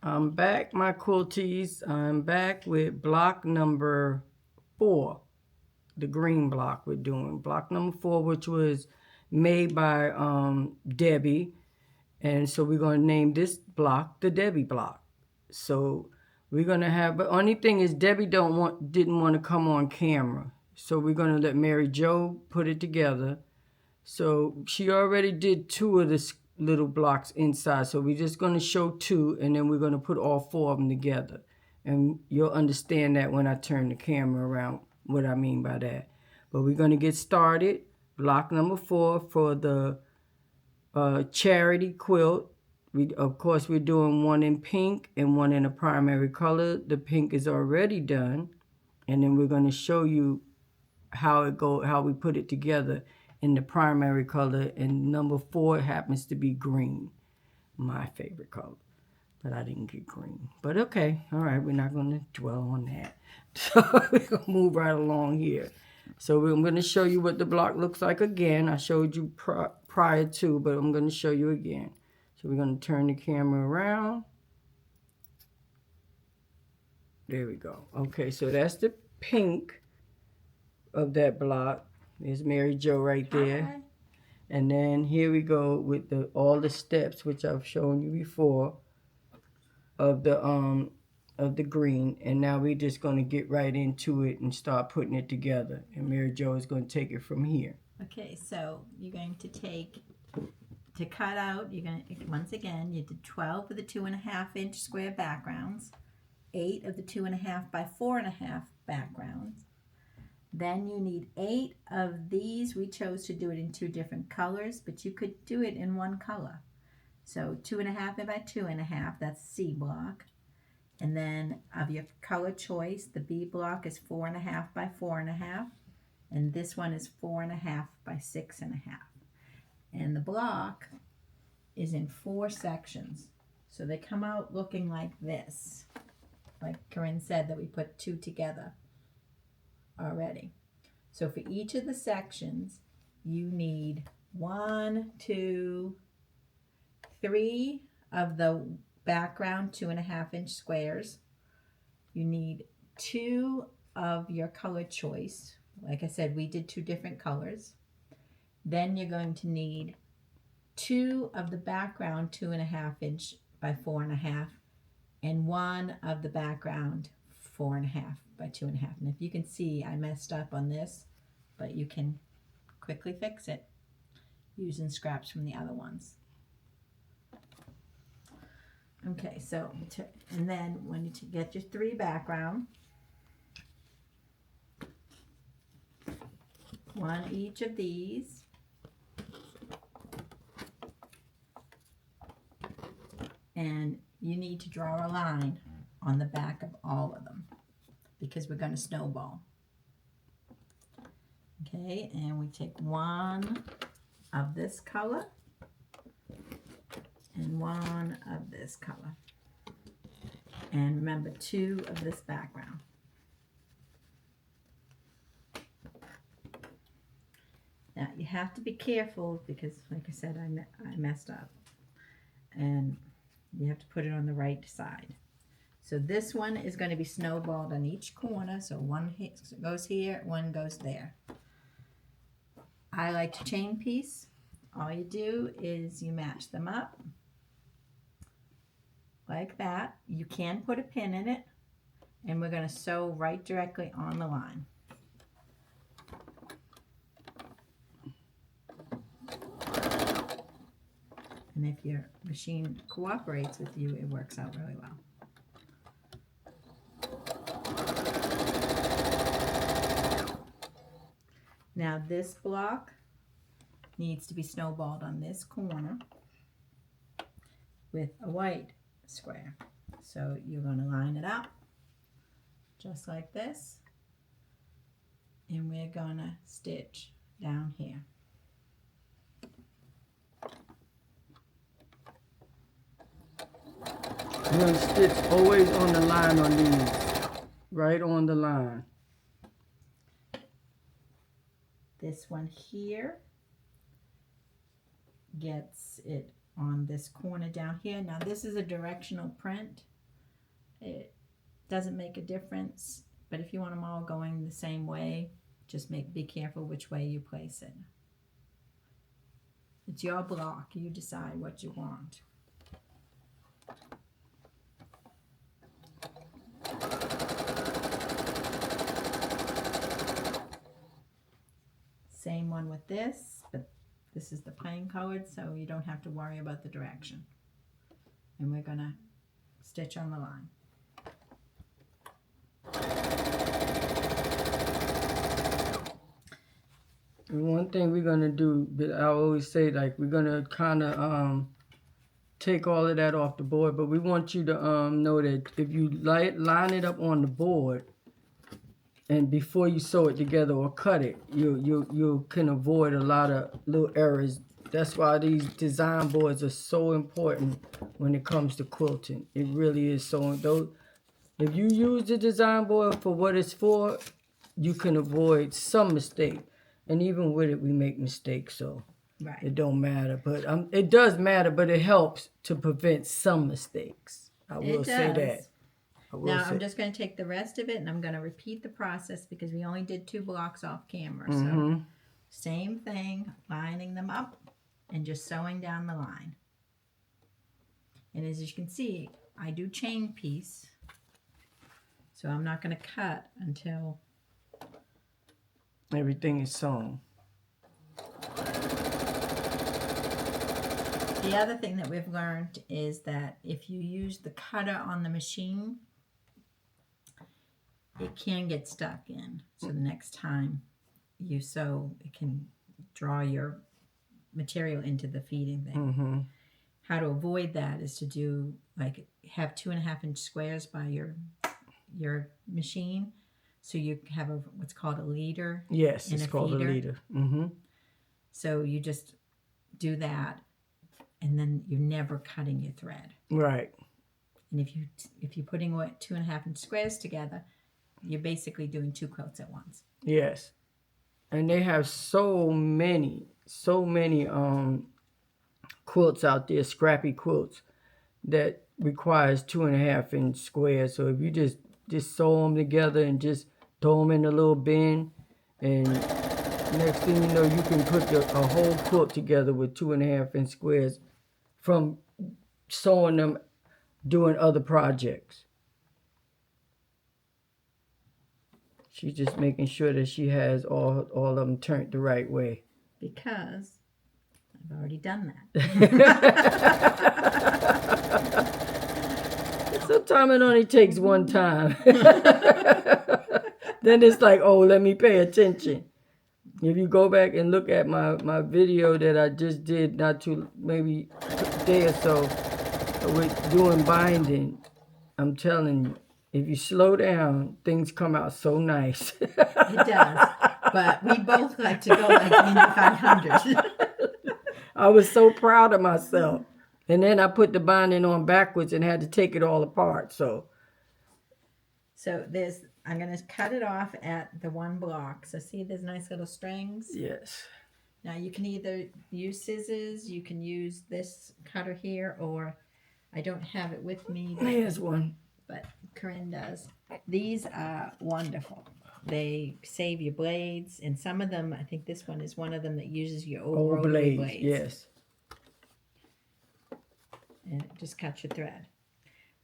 I'm back, my quilties. I'm back with block number 4, the green block we're doing. Block number 4, which was made by Debbie. And so we're going to name this block the Debbie block. So we're going to have, but only thing is Debbie didn't want to come on camera. So we're going to let Mary Jo put it together. So she already did 2 of the little blocks inside. So we're just going to show 2 and then we're going to put all 4 of them together. And you'll understand that when I turn the camera around, what I mean by that. But we're going to get started. Block number 4 for the charity quilt. Of course, we're doing one in pink and one in a primary color. The pink is already done. And then we're going to show you how we put it together in the primary color, and number 4 happens to be green, my favorite color, but I didn't get green. But okay, all right, we're not going to dwell on that. So we're going to move right along here. So I'm going to show you what the block looks like again. I showed you prior to, but I'm going to show you again. So we're going to turn the camera around. There we go. Okay, so that's the pink of that block. There's Mary Jo right there. Hi. And then here we go with all the steps which I've shown you before of the green. And now we're just going to get right into it and start putting it together. And Mary Jo is going to take it from here. Okay, so you're going to take, to cut out, you're going to, once again, you did 12 of the 2.5-inch square backgrounds, 8 of the 2.5 by 4.5 backgrounds. Then you need 8 of these. We chose to do it in 2 different colors, but you could do it in one color. So 2.5 by 2.5, that's C block. And then of your color choice, the B block is 4.5 by 4.5. And this one is 4.5 by 6.5. And the block is in 4 sections. So they come out looking like this. Like Corinne said, that we put 2 together already. So for each of the sections, you need 1, 2, 3 of the background 2.5-inch squares. You need 2 of your color choice. Like I said, we did 2 different colors. Then you're going to need 2 of the background 2.5-inch by 4.5, and 1 of the background 4.5 by 2.5. And if you can see, I messed up on this, but you can quickly fix it using scraps from the other ones. Okay, so, and then when you get your 3 background, 1 each of these, and you need to draw a line on the back of all of them because we're going to snowball. Okay, and we take 1 of this color and 1 of this color. And remember, 2 of this background. Now, you have to be careful because, like I said, I messed up. And you have to put it on the right side. So this one is going to be snowballed on each corner. So 1 goes here, 1 goes there. I like to chain piece. All you do is you match them up like that. You can put a pin in it, and we're going to sew right directly on the line. And if your machine cooperates with you, it works out really well. Now this block needs to be snowballed on this corner with a white square. So you're going to line it up just like this, and we're going to stitch down here. You're going to stitch always on the line on these, right on the line. This one here gets it on this corner down here. Now this is a directional print, It doesn't make a difference, but if you want them all going the same way, just be careful which way you place it. It's your block. You decide what you want. Same one with this, but this is the plain colored, so you don't have to worry about the direction. And we're going to stitch on the line. One thing we're gonna do, but I always say, like, we're gonna kind of take all of that off the board, but we want you to know that if you line it up on the board, and before you sew it together or cut it, you can avoid a lot of little errors. That's why these design boards are so important when it comes to quilting. It really is so. If you use the design board for what it's for, you can avoid some mistake. And even with it, we make mistakes, so Right. it don't matter. But it does matter, but it helps to prevent some mistakes. I will say that. Now I'm just going to take the rest of it and I'm going to repeat the process because we only did 2 blocks off camera. So same thing, lining them up and just sewing down the line. And as you can see, I do chain piece. So I'm not going to cut until everything is sewn. The other thing that we've learned is that if you use the cutter on the machine, it can get stuck in. So the next time you sew, it can draw your material into the feeding thing. How to avoid that is to do, like, have 2.5-inch squares by your machine. So you have what's called a leader. Yes, it's called a leader. So you just do that, and then you're never cutting your thread. Right. And if you're putting 2.5-inch squares together, you're basically doing 2 quilts at once. Yes. And they have so many quilts out there, scrappy quilts, that requires 2.5-inch squares. So if you just sew them together and just throw them in a little bin, and next thing you know, you can put a whole quilt together with 2.5-inch squares from sewing them, doing other projects. She's just making sure that she has all of them turned the right way. Because I've already done that. Sometimes it only takes one time. Then it's like, oh, let me pay attention. If you go back and look at my video that I just did maybe a day or so with doing binding, I'm telling you, if you slow down, things come out so nice. It does. But we both like to go like Indy 500. I was so proud of myself. And then I put the binding on backwards and had to take it all apart. So I'm going to cut it off at the 1 block. So see, there's nice little strings. Yes. Now you can either use scissors, you can use this cutter here, or I don't have it with me. Here's one. But Corinne does. These are wonderful. They save your blades, and some of them, I think this one is one of them that uses your old blades. Yes. And it just cuts your thread.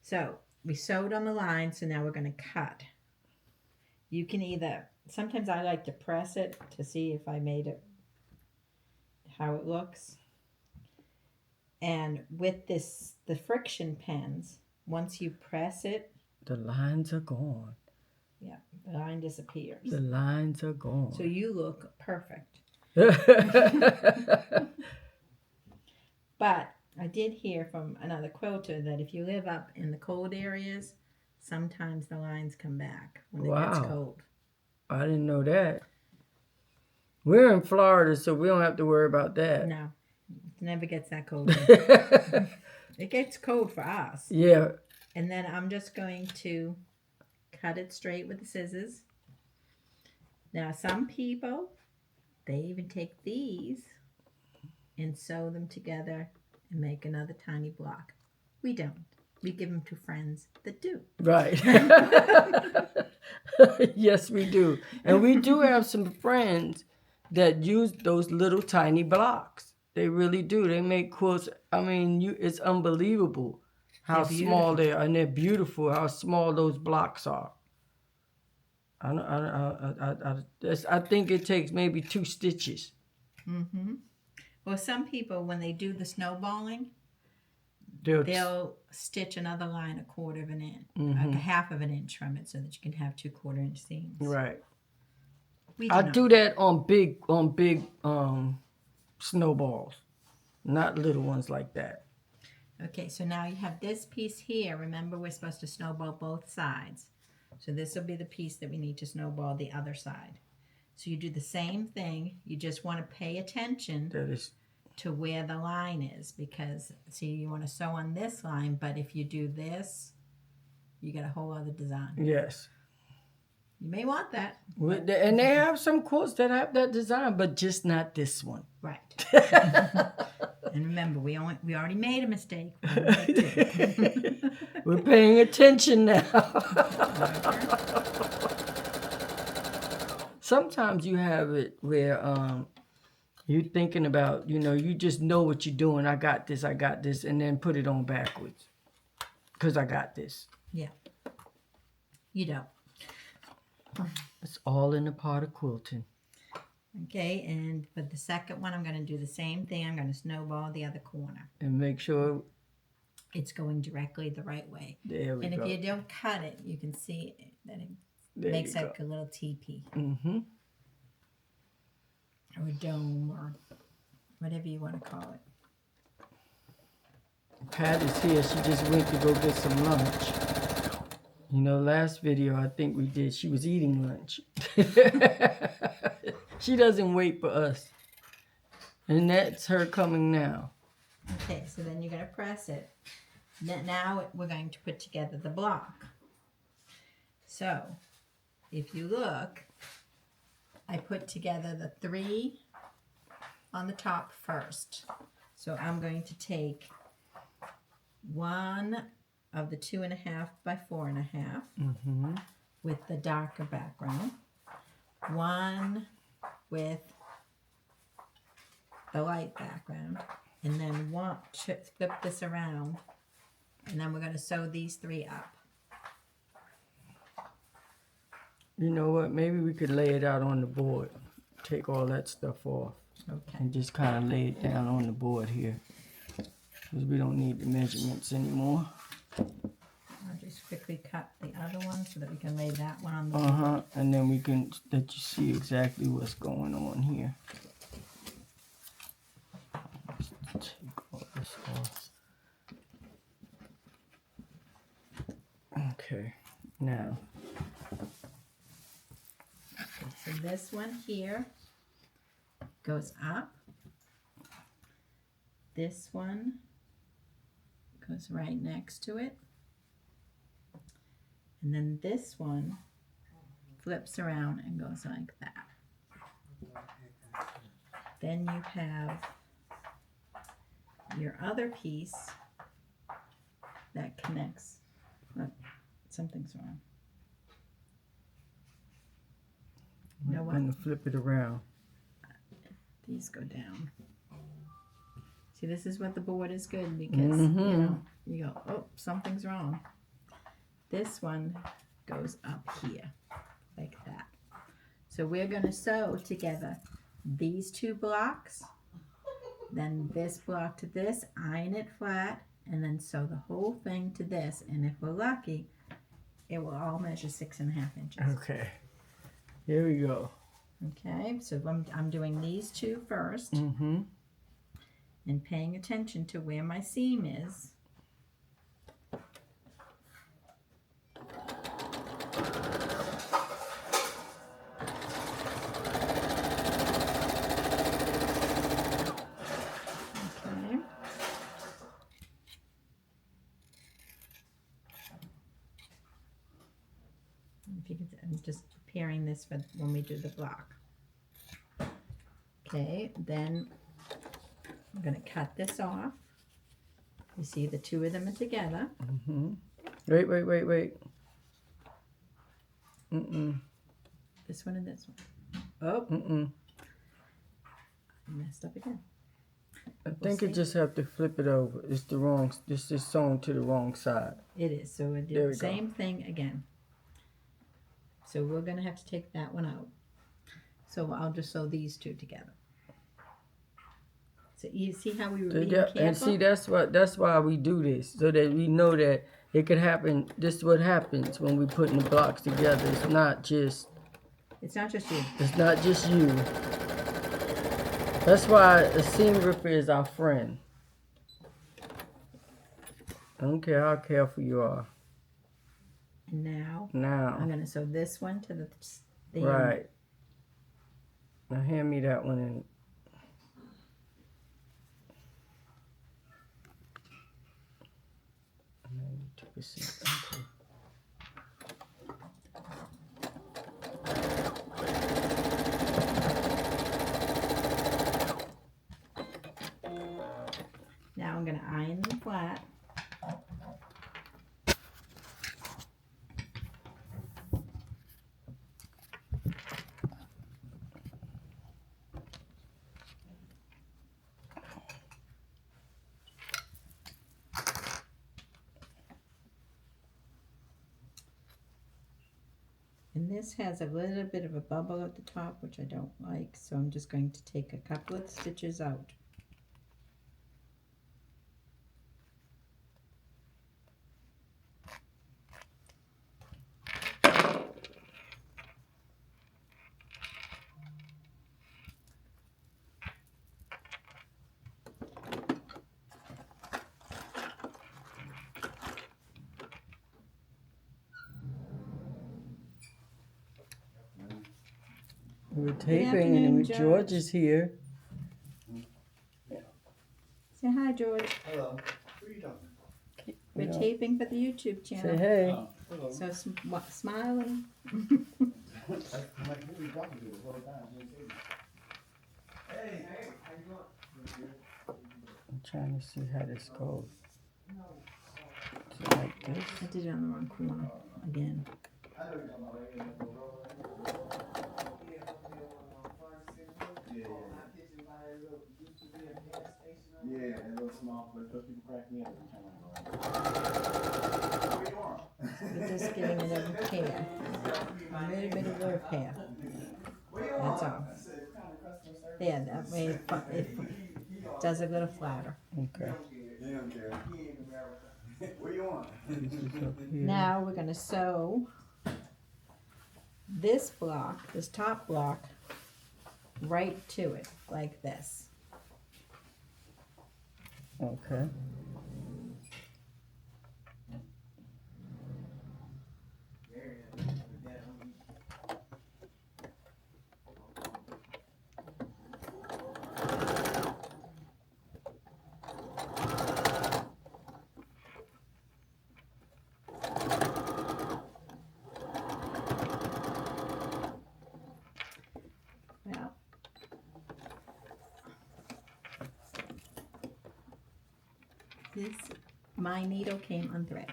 So we sewed on the line, so now we're going to cut. You can sometimes I like to press it to see if I made it, how it looks. And with the friction pens, once you press it, the lines are gone. Yeah, the line disappears. The lines are gone. So you look perfect. But I did hear from another quilter that if you live up in the cold areas, sometimes the lines come back when it gets cold. I didn't know that. We're in Florida, so we don't have to worry about that. No, it never gets that cold. It gets cold for us. Yeah. And then I'm just going to cut it straight with the scissors. Now, some people, they even take these and sew them together and make another tiny block. We don't. We give them to friends that do. Right. Yes, we do. And we do have some friends that use those little tiny blocks. They really do. They make quilts. I mean, it's unbelievable how They're small beautiful. they are, and they're beautiful. How small those blocks are. I think it takes maybe 2 stitches. Mm-hmm. Well, some people, when they do the snowballing, They'll they'll stitch another line 1/4 of an inch, Mm-hmm. like 1/2 of an inch from it, so that you can have 2/4 inch seams. Right. We I not. do that on big snowballs, not little ones like that. Okay, so now you have this piece here. Remember, we're supposed to snowball both sides. So this will be the piece that we need to snowball the other side. So you do the same thing. You just want to pay attention That is to where the line is, because see, you want to sew on this line, but if you do this, you get a whole other design. yes. You may want that. And they have some quilts that have that design, but just not this one. Right. And remember, we already made a mistake. We'll make two. We're paying attention now. Sometimes you have it where you're thinking about, you just know what you're doing. I got this, and then put it on backwards. Because I got this. Yeah. You don't. It's all in the part of quilting. Okay, and for the second one, I'm going to do the same thing. I'm going to snowball the other corner. And make sure it's going directly the right way. There we go. And if you don't cut it, you can see that it makes like a little teepee. Mm-hmm. Or a dome, or whatever you want to call it. Pat is here. She just went to go get some lunch. Last video I think we did, she was eating lunch. She doesn't wait for us. And that's her coming now. Okay, so then you're going to press it. Now we're going to put together the block. So, if you look, I put together the 3 on the top first. So I'm going to take one of the 2.5 by 4.5 with the darker background, one with the light background, and then flip this around, and then we're going to sew these 3 up. You know what? Maybe we could lay it out on the board. Take all that stuff off. Okay. And just kind of lay it down on the board here. Because we don't need the measurements anymore. I'll just quickly cut the other one so that we can lay that one on the board. And then we can let you see exactly what's going on here. Let's take all this off. Okay. Now. So this one here goes up. This one goes right next to it. And then this one flips around and goes like that. Then you have your other piece that connects. Look, something's wrong. You know what? I'm going to flip it around. These go down. See, this is what the board is good because you go, oh, something's wrong. This one goes up here like that. So we're going to sew together these 2 blocks, then this block to this, iron it flat, and then sew the whole thing to this. And if we're lucky, it will all measure 6.5 inches. Okay. Here we go. Okay, so I'm doing these 2 first. And paying attention to where my seam is. Okay. If you can, I'm just preparing this for when we do the block. Okay, then I'm going to cut this off. You see the two of them are together. Wait. This one and this one. Oh, I messed up again. I think it just have to flip it over. It's the wrong. This is sewn to the wrong side. It is. So we did the same thing again. So we're gonna have to take that one out. So I'll just sew these two together. So you see how we were being careful? And see, that's why we do this, so that we know that it could happen. This is what happens when we putting the blocks together. It's not just you. It's not just you. That's why a seam ripper is our friend. I don't care how careful you are. And now I'm gonna sew this one to the right. Now hand me that one in. Now I'm going to iron them flat. And this has a little bit of a bubble at the top, which I don't like, so I'm just going to take a couple of stitches out. We're taping, and George is here. Say hi, George. Hello. Who are you talking to? We're taping for the YouTube channel. Say hey. Oh, hello. So smile and... I'm like, who are you talking to this whole time? Hey, how you doing? I'm trying to see how this goes. Is it like this? I did it on the wrong corner again. I know you're talking about right here. Yeah, that little small place. Those people crack me up every time I go. Where you are? We're just giving it a repair. A little bit of a repair. That's all. Yeah, that way it does a little flatter. Okay. They don't care. Where you on? Now we're going to sew this block, this top block, right to it, like this. Okay. Well, my needle came unthreaded.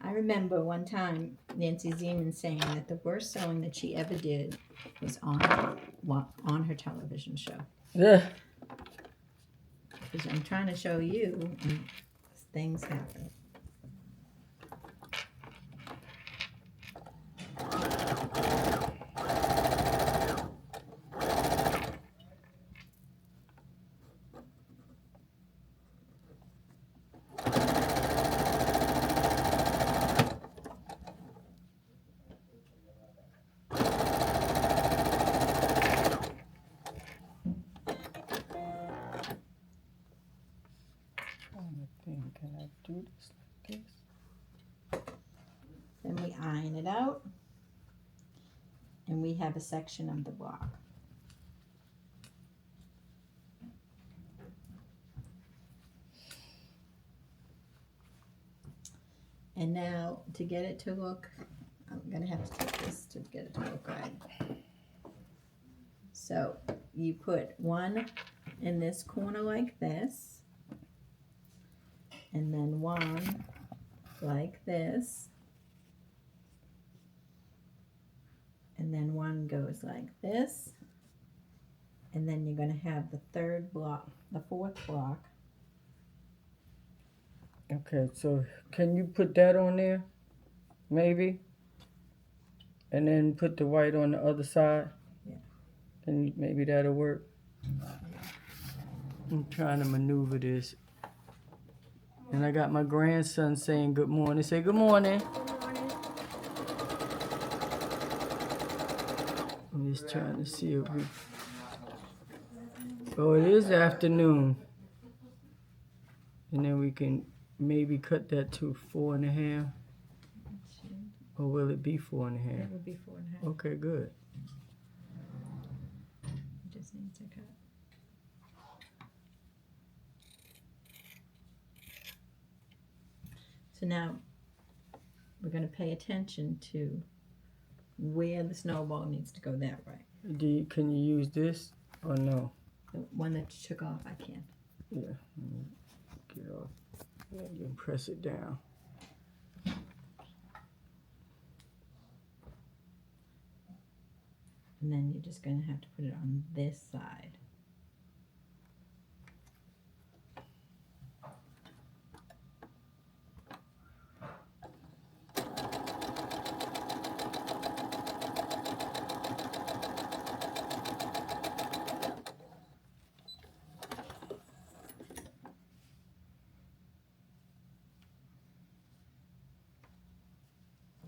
I remember one time Nancy Zeman saying that the worst sewing that she ever did was on her television show. Yeah. Because I'm trying to show you, and things happen. Can I do this like this? Then we iron it out, and we have a section of the block. And now, to get it to look, I'm going to have to take this to get it to look right. So, you put one in this corner like this, and then one like this, and then one goes like this, and then you're going to have the third block, the fourth block. Okay, so can you put that on there? Maybe? And then put the white on the other side? Yeah. And maybe that'll work. I'm trying to maneuver this. And I got my grandson saying good morning. Say good morning. I'm just trying to see if we... Oh, it is afternoon. And then we can maybe cut that to 4.5. Or will it be 4.5? It would be 4.5. Okay, good. You just need to cut. So now we're going to pay attention to where the snowball needs to go that way. Can you use this or no? The one that you took off, I can. Yeah. Get off. Yeah, you can press it down. And then you're just going to have to put it on this side.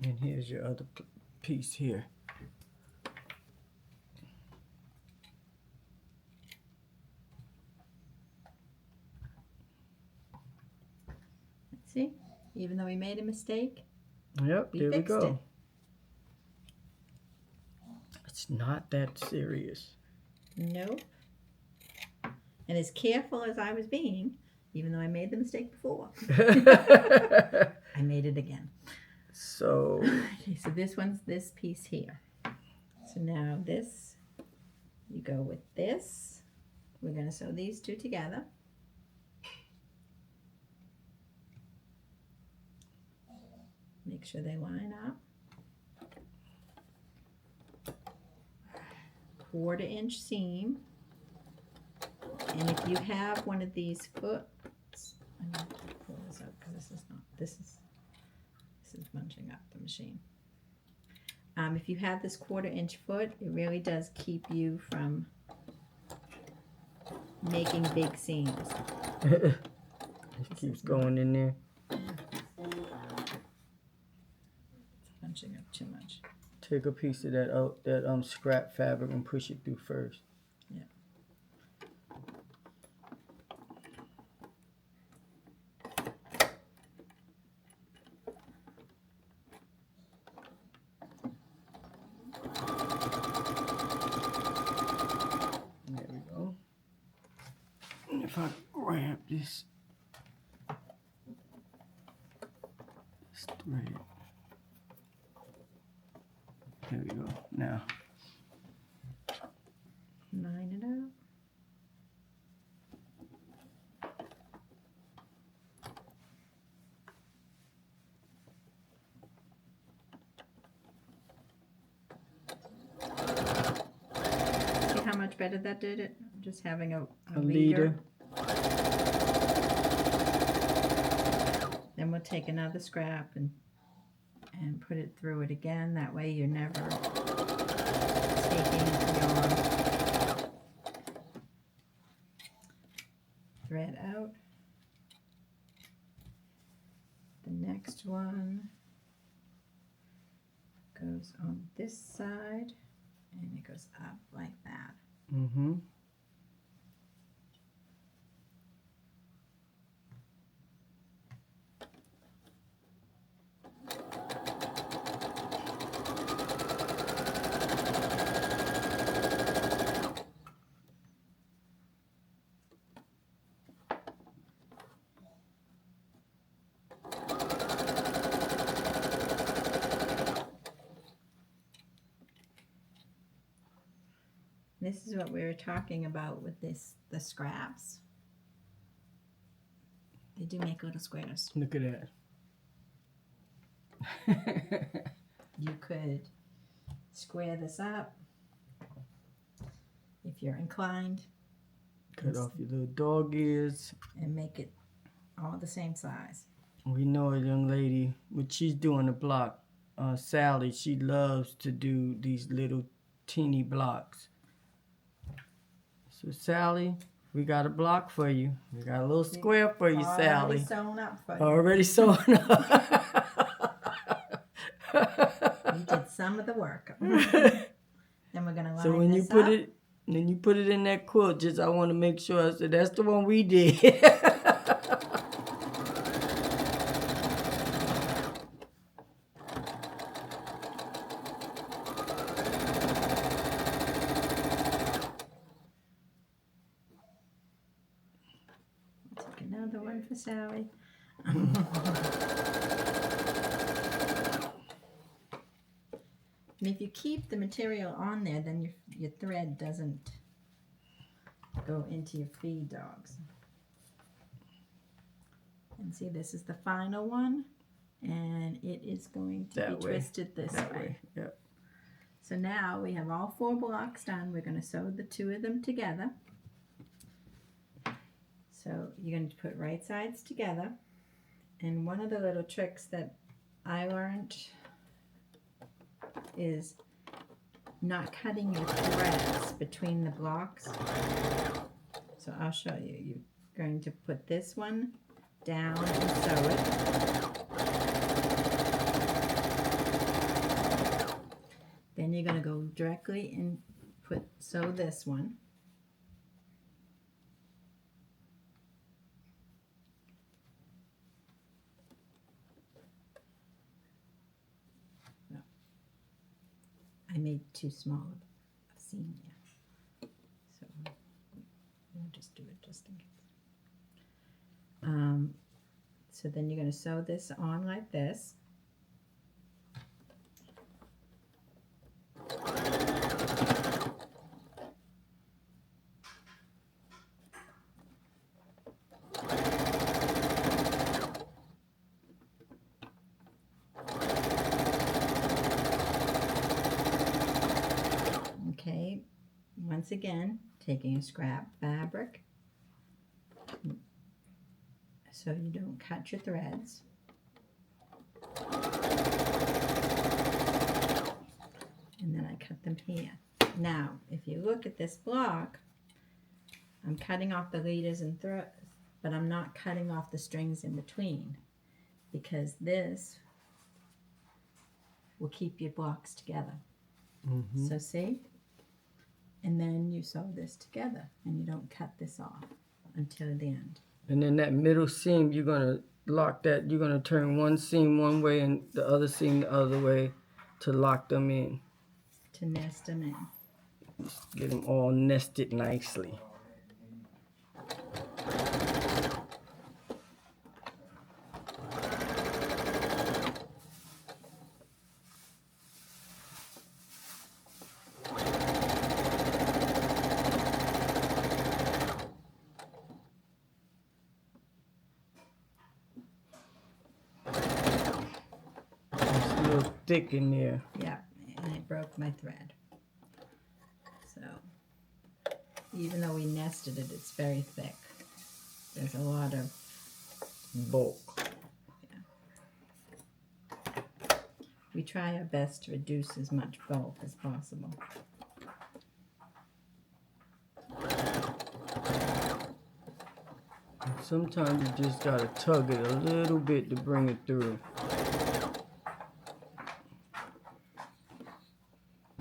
And here's your other piece here. See? Even though we made a mistake, Yep, we there we fixed go. it. It's not that serious. Nope. And as careful as I was being, even though I made the mistake before, I made it again. So, Okay, so this one's this piece here. So now this, you go with this. We're going to sew these two together. Make sure they line up. 1/4 inch seam. And if you have one of these foots, I'm going to pull this out because this is bunching up the machine. If you have this 1/4 inch foot, it really does keep you from making big seams. it keeps going in there. It's bunching up too much. Take a piece of that scrap fabric and push it through first. Yeah. There we go. And if I grab this thread. There we go. Now, Line it out. See how much better that did it? Just having a leader. Then we'll take another scrap and put it through it again. That way you're never taking your thread out. The next one goes on this side and it goes up like that. mm-hmm. This is what we were talking about with the scraps. They do make little squares. Look at that. You could square this up if you're inclined Cut off your little dog ears. and make it all the same size. We know a young lady, when she's doing the block, Sally, she loves to do these little teeny blocks. So Sally, we got a block for you. We got a little square for you, Already Sally. sewn up for you. Already sewn up. You did some of the work. Then we're gonna line So when you this put up. it, then you put it in that quilt. Just I want to make sure. I said that's the one we did. Take another one for Sally. And if you keep the material on there, then your thread doesn't go into your feed dogs. And see, this is the final one, and it is going to That be way. twisted this That way. way. Yep. So now we have all 4 blocks done. We're going to sew the 2 of them together. So you're going to put right sides together. And one of the little tricks that I learned is not cutting your threads between the blocks. So I'll show you. You're going to put this one down and sew it. Then you're going to go directly and sew this one. I made too small of a seam there. So we'll just do it just in case. So then you're going to sew this on like this. Okay, once again, taking a scrap fabric so you don't cut your threads. And then I cut them here. Now, if you look at this block, I'm cutting off the leaders and threads, but I'm not cutting off the strings in between, because this will keep your blocks together. Mm-hmm. So see? And then you sew this together, and you don't cut this off until the end. And then that middle seam, you're gonna lock that. You're gonna turn one seam one way and the other seam the other way to lock them in. To nest them in. Get them all nested nicely. It's a little thick in there. Yeah, and it broke my thread. So, even though we nested it, it's very thick. There's a lot of Bulk. we try our best to reduce as much bulk as possible. Sometimes you just gotta tug it a little bit to bring it through.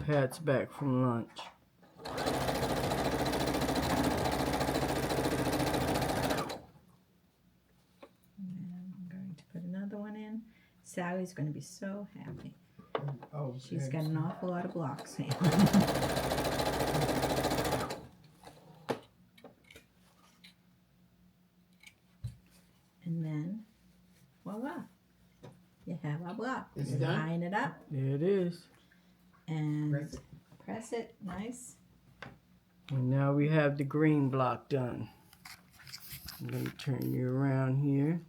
Pat's back from lunch. And I'm going to put another one in. Sally's going to be so happy. Oh, She's got an awful lot of blocks here. And then, voila. You have our block. It's You done? line it up There it is. and Press it. press it nice. And now we have the green block done. Let me turn you around here.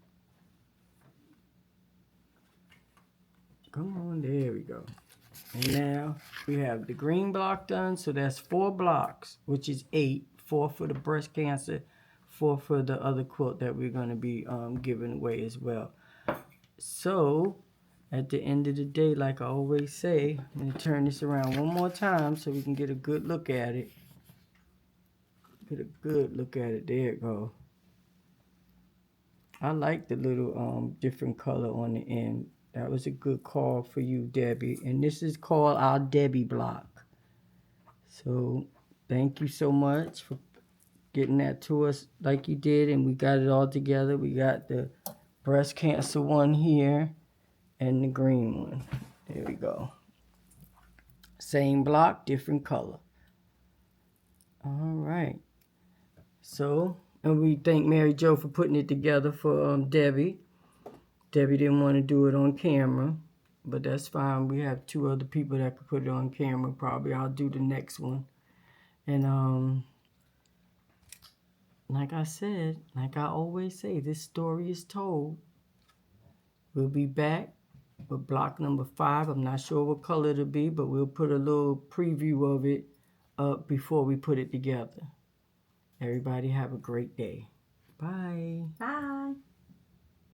Come on, there we go. And now we have the green block done, so that's 4 blocks, which is 8. 4 for the breast cancer, 4 for the other quilt that we're going to be giving away as well. So at the end of the day, like I always say, I'm going to turn this around one more time so we can get a good look at it. Get a good look at it. There it goes. I like the little different color on the end. That was a good call for you, Debbie. And this is called our Debbie block. So thank you so much for getting that to us like you did. And we got it all together. We got the breast cancer one here and the green one. There we go. Same block, different color. All right. So, and we thank Mary Jo for putting it together for Debbie. Debbie didn't want to do it on camera, but that's fine. We have 2 other people that could put it on camera. Probably I'll do the next one. And like I said, like I always say, this story is told. We'll be back with block number 5. I'm not sure what color it'll be, but we'll put a little preview of it up before we put it together. Everybody have a great day. Bye. Bye.